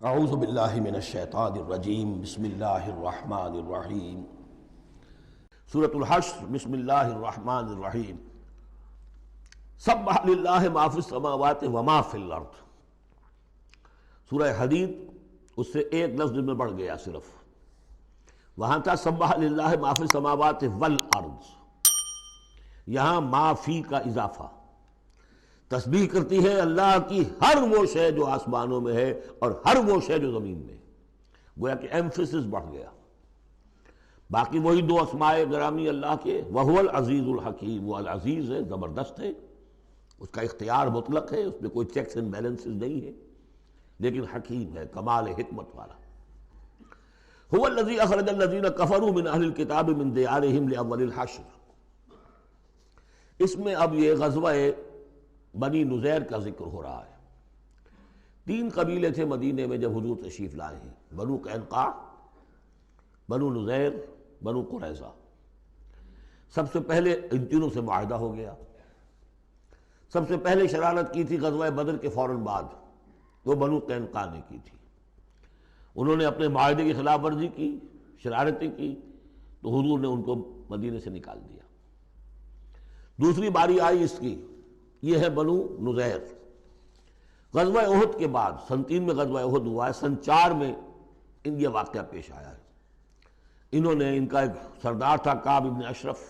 اعوذ باللہ من الشیطان الرجیم بسم اللہ الرحمن الرحیم سورۃ الحشر بسم اللہ الرحمن الرحیم سبح للہ ما فی السماوات وما فی الارض۔ سورہ حدید اس سے ایک لفظ میں بڑھ گیا، صرف وہاں تھا سبح للہ ما فی السماوات والارض، یہاں ما فی کا اضافہ، تسبیح کرتی ہے اللہ کی ہر وہ شے جو آسمانوں میں ہے اور ہر وہ شے جو زمین میں ہے، گویا کہ ایمفیسس بڑھ گیا۔ باقی وہی دو اسماء گرامی اللہ کے، وَهُوَ الْعَزِيزُ الْحَكِيمُ، وہ العزیز ہے، زبردست ہے، اس کا اختیار مطلق ہے، اس میں کوئی چیکس اینڈ بیلنسز نہیں ہے، لیکن حکیم ہے، کمال حکمت والا۔ هُوَ الَّذِي أَخْرَجَ الَّذِينَ كَفَرُوا مِنْ أَهْلِ الْكِتَابِ مِنْ دِيَارِهِمْ لِأَوَّلِ الْحَشْرِ، اس میں اب یہ غزوہ بنی نذیر کا ذکر ہو رہا ہے۔ تین قبیلے تھے مدینے میں جب حضور تشریف لائے ہیں، بنو قینقاع، بنو نذیر، بنو قریظہ۔ سب سے پہلے ان تینوں سے معاہدہ ہو گیا۔ سب سے پہلے شرارت کی تھی غزوہ بدر کے فوراً بعد، وہ بنو قینقاع نے کی تھی۔ انہوں نے اپنے معاہدے کی خلاف ورزی کی، شرارتیں کی، تو حضور نے ان کو مدینے سے نکال دیا۔ دوسری باری آئی اس کی، یہ ہے بنو نذیر۔ غزوہ احد کے بعد، سن 3 میں غزوہ احد ہوا ہے، سن 4 میں یہ واقعہ پیش آیا ہے۔ انہوں نے، ان کا ایک سردار تھا کعب ابن اشرف،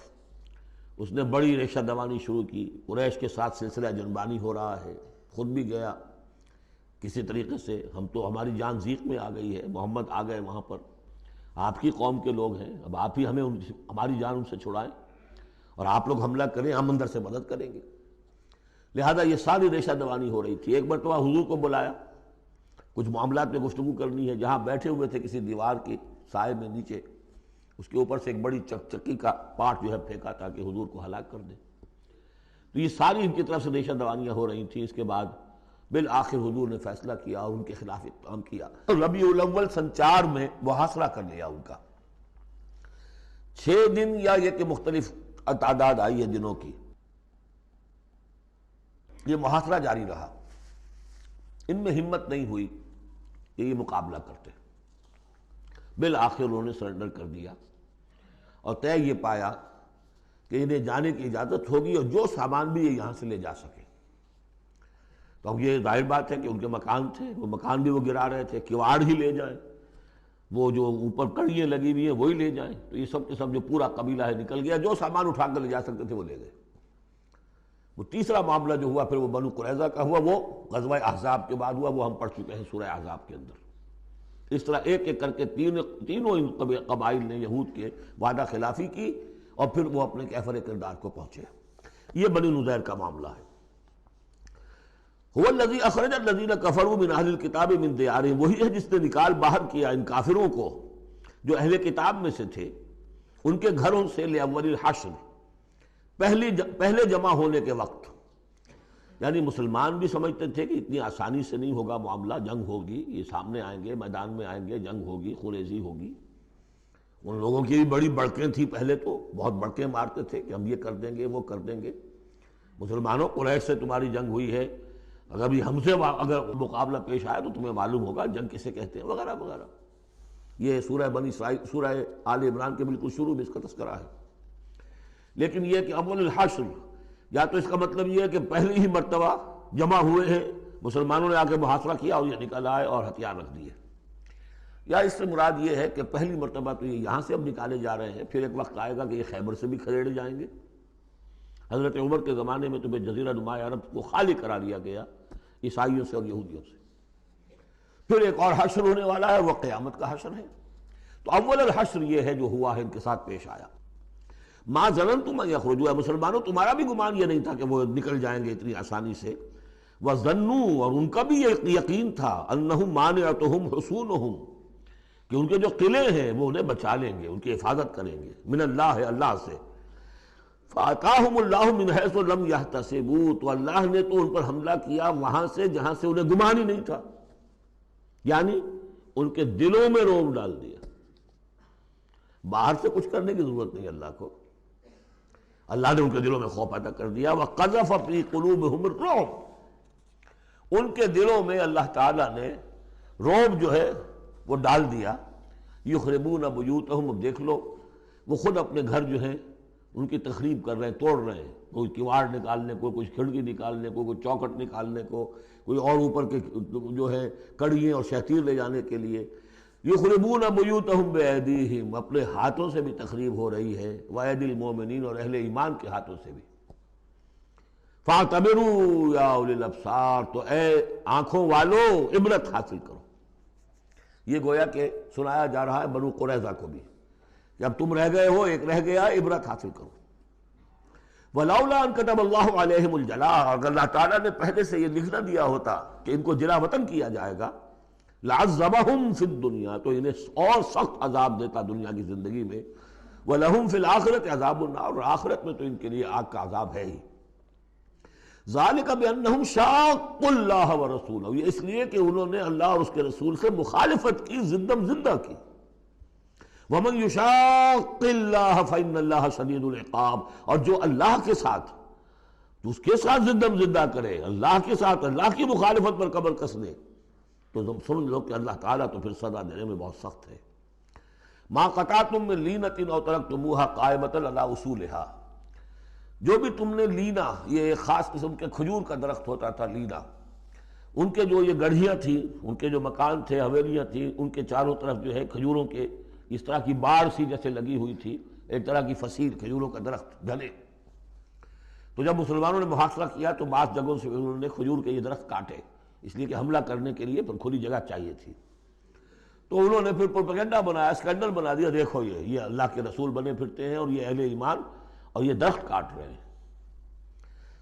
اس نے بڑی ریشہ دوانی شروع کی، قریش کے ساتھ سلسلہ جنبانی ہو رہا ہے، خود بھی گیا کسی طریقے سے، ہماری جان ضیق میں آ گئی ہے، محمد آ گئے وہاں پر، آپ کی قوم کے لوگ ہیں، اب آپ ہی ہمیں ہماری جان ان سے چھڑائیں اور آپ لوگ حملہ کریں، ہم اندر سے مدد کریں گے۔ لہذا یہ ساری ریشہ دوانی ہو رہی تھی۔ ایک مرتبہ حضور کو بلایا، کچھ معاملات میں گفتگو کرنی ہے، جہاں بیٹھے ہوئے تھے کسی دیوار کے سائے میں نیچے، اس کے اوپر سے ایک بڑی چکی کا پارٹ جو ہے پھینکا تاکہ حضور کو ہلاک کر دے۔ تو یہ ساری ان کی طرف سے ریشہ دوانیاں ہو رہی تھیں۔ اس کے بعد بالآخر حضور نے فیصلہ کیا اور ان کے خلاف اقدام کیا۔ ربیع الاول سن 4 میں محاصرہ کر لیا ان کا۔ 6 دن یا یہ کہ مختلف تعداد آئی ہے دنوں کی، یہ محاصرہ جاری رہا۔ ان میں ہمت نہیں ہوئی کہ یہ مقابلہ کرتے، بالآخر انہوں نے سرنڈر کر دیا اور طے یہ پایا کہ انہیں جانے کی اجازت ہوگی اور جو سامان بھی یہ یہاں سے لے جا سکے۔ تو اب یہ ظاہر بات ہے کہ ان کے مکان تھے، وہ مکان بھی وہ گرا رہے تھے، کواڑ ہی لے جائیں، وہ جو اوپر کڑیاں لگی ہوئی ہیں وہی لے جائیں۔ تو یہ سب کے سب جو پورا قبیلہ ہے نکل گیا، جو سامان اٹھا کر لے جا سکتے تھے وہ لے گئے۔ وہ تیسرا معاملہ جو ہوا پھر وہ بنو قریظہ کا ہوا، وہ غزوہ احزاب کے بعد ہوا، وہ ہم پڑھ چکے ہیں سورہ احزاب کے اندر۔ اس طرح ایک ایک کر کے تینوں ان قبائل نے یہود کے وعدہ خلافی کی اور پھر وہ اپنے کیفر کردار کو پہنچے۔ یہ بنی نذیر کا معاملہ ہے۔ هو الذی اخرج الذین کفروا من اہل الکتاب من دیارہم، وہی ہے جس نے نکال باہر کیا ان کافروں کو جو اہل کتاب میں سے تھے، ان کے گھروں سے، لاول الحشر، پہلے جمع ہونے کے وقت۔ یعنی مسلمان بھی سمجھتے تھے کہ اتنی آسانی سے نہیں ہوگا معاملہ، جنگ ہوگی، یہ سامنے آئیں گے، میدان میں آئیں گے، جنگ ہوگی، خونریزی ہوگی۔ ان لوگوں کی بھی بڑی بڑکیں تھیں، پہلے تو بہت بڑکیں مارتے تھے کہ ہم یہ کر دیں گے، وہ کر دیں گے۔ مسلمانوں، قریش سے تمہاری جنگ ہوئی ہے، اگر بھی ہم سے اگر مقابلہ پیش آیا تو تمہیں معلوم ہوگا جنگ کسے کہتے ہیں، وغیرہ وغیرہ۔ یہ سورہ بنی اسرائیل، سورہ آل عمران کے بالکل شروع میں اس کا تذکرہ ہے۔ لیکن یہ کہ اول الحشر، یا تو اس کا مطلب یہ ہے کہ پہلی ہی مرتبہ جمع ہوئے ہیں، مسلمانوں نے آ کے محاصرہ کیا اور یہ نکل آئے اور ہتھیار رکھ دیے، یا اس سے مراد یہ ہے کہ پہلی مرتبہ تو یہ یہاں سے اب نکالے جا رہے ہیں، پھر ایک وقت آئے گا کہ یہ خیبر سے بھی کھڑے جائیں گے۔ حضرت عمر کے زمانے میں تو جزیرہ نما عرب کو خالی کرا دیا گیا عیسائیوں سے اور یہودیوں سے۔ پھر ایک اور حشر ہونے والا ہے، وہ قیامت کا حشر ہے۔ تو اول الحشر یہ ہے جو ہوا ہے، ان کے ساتھ پیش آیا۔ ما ظننتم ان یخرجوا، مسلمانوں تمہارا بھی گمان یہ نہیں تھا کہ وہ نکل جائیں گے اتنی آسانی سے۔ وظنوا، اور ان کا بھی یہ یقین تھا، انہم مانعتہم حصونہم، کہ ان کے جو قلعے ہیں وہ انہیں بچا لیں گے، ان کی حفاظت کریں گے، من اللہ، اللہ سے۔ فَأَتَاهُمُ اللَّهُ مِنْ حَيْثُ لَمْ يَحْتَسِبُوا، تو اللہ نے تو ان پر حملہ کیا وہاں سے جہاں سے انہیں گمان ہی نہیں تھا، یعنی ان کے دلوں میں رعب ڈال دیا۔ باہر سے کچھ کرنے کی ضرورت نہیں اللہ کو، اللہ نے ان کے دلوں میں خوف پیدا کر دیا۔ وَقَذَفَ فِي قُلُوبِهِمُ الرُّعْبَ، ان کے دلوں میں اللہ تعالیٰ نے روب جو ہے وہ ڈال دیا. یخربون بیوتہم، اب دیکھ لو وہ خود اپنے گھر جو ہیں ان کی تخریب کر رہے ہیں، توڑ رہے ہیں، کوئی کیواڑ نکالنے کو، کوئی کھڑکی نکالنے کو، کوئی چوکھٹ نکالنے کو، کوئی اور اوپر کے جو ہے کڑیے اور شہتیر لے جانے کے لیے. یخربون بیوتہم بایدیہم، اپنے ہاتھوں سے بھی تخریب ہو رہی ہے، وایدی المومنین، اور اہل ایمان کے ہاتھوں سے بھی. فاعتبروا یا اولی الابصار، تو اے آنکھوں والو عبرت حاصل کرو. یہ گویا کہ سنایا جا رہا ہے بنو قریظہ کو بھی کہ اب تم رہ گئے ہو، ایک رہ گیا، عبرت حاصل کرو. وَلَوْلَا أَن كَتَبَ اللَّهُ عَلَيْهِمُ الْجَلَاءَ، اگر اللہ تعالیٰ نے پہلے سے یہ لکھ نہ دیا ہوتا کہ ان کو جلا وطن کیا جائے گا، لَعَذَّبَهُمْ فِي الدُّنْيَا، تو انہیں اور سخت عذاب دیتا دنیا کی زندگی میں. وَلَهُمْ فِي الْآخِرَةِ عَذَابُ النَّارِ، اور آخرت میں تو ان کے لیے آگ کا عذاب ہے ہی. ذَلِكَ بِأَنَّهُمْ شَاقُّوا اللَّهَ وَرَسُولَهُ، یہ اس لیے کہ انہوں نے اللہ اور اس کے رسول سے مخالفت کی، زندم زندہ کی. وَمَن يُشَاقِّ اللَّهَ فَإِنَّ اللَّهَ شَدِيدُ الْعِقَابِ، اور جو اللہ کے ساتھ، تو اس کے ساتھ زندم زندہ کرے، اللہ کے ساتھ اللہ کی مخالفت پر کمر کس دے، تو تم سن لو کہ اللہ تعالیٰ تو پھر سزا دینے میں بہت سخت ہے. مَا قَطَعْتُم مِّن لِینَةٍ أَوْ تَرَكْتُمُوهَا قَائِمَةً عَلَىٰ أُصُولِهَا، جو بھی تم نے لینا، یہ ایک خاص قسم کے کھجور کا درخت ہوتا تھا لینا، ان کے جو یہ گڑھیاں تھیں، ان کے جو مکان تھے، حویلیاں تھیں، ان کے چاروں طرف جو ہے کھجوروں کے اس طرح کی باڑ سی جیسے لگی ہوئی تھی، ایک طرح کی فصیل کھجوروں کا درخت گھنے. تو جب مسلمانوں نے محاصرہ کیا تو بعض جگہوں سے انہوں نے کھجور کے یہ درخت کاٹے، اس لیے کہ حملہ کرنے کے لیے پر کھلی جگہ چاہیے تھی. تو انہوں نے پھر پروپیگنڈا بنایا، اسکینڈل بنا دیا، دیکھو یہ اللہ کے رسول بنے پھرتے ہیں اور یہ اہل ایمان اور یہ درخت کاٹ رہے ہیں.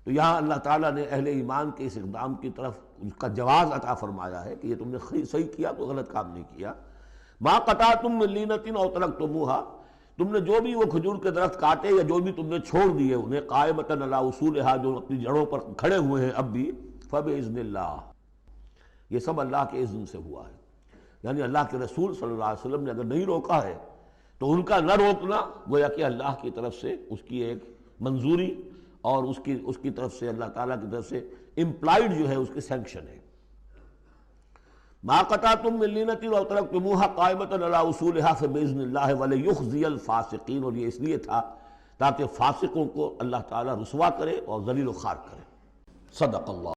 تو یہاں اللہ تعالیٰ نے اہل ایمان کے اس اقدام کی طرف اس کا جواز عطا فرمایا ہے کہ یہ تم نے صحیح کیا، تو غلط کام نہیں کیا. مَا قَطَعْتُم مِّن لِینَةٍ أَوْ تَرَكْتُمُوهَا، تم نے جو بھی وہ کھجور کے درخت کاٹے یا جو بھی تم نے چھوڑ دیے انہیں، قائمۃ علی اصولھا، جو اپنی جڑوں پر کھڑے ہوئے ہیں اب بھی، فبإذن اللہ، یہ سب اللہ کے اذن سے ہوا ہے. یعنی اللہ کے رسول صلی اللہ علیہ وسلم نے اگر نہیں روکا ہے تو ان کا نہ روکنا گویا کہ اللہ کی طرف سے اس کی ایک منظوری اور اس کی طرف سے اللہ تعالیٰ کی طرف سے امپلائڈ جو ہے اس کی سینکشن ہے. مَا قَطَعْتُم مِّن لِینَةٍ أَوْ تَرَكْتُمُوهَا قَائِمَةً عَلَىٰ أُصُولِهَا فَبِإِذْنِ اللَّهِ وَلِيُخْزِيَ الْفَاسِقِينَ، اور یہ اس لیے تھا تاکہ فاسقوں کو اللہ تعالیٰ رسوا کرے اور ذلیل و خوار کرے. صدق اللہ.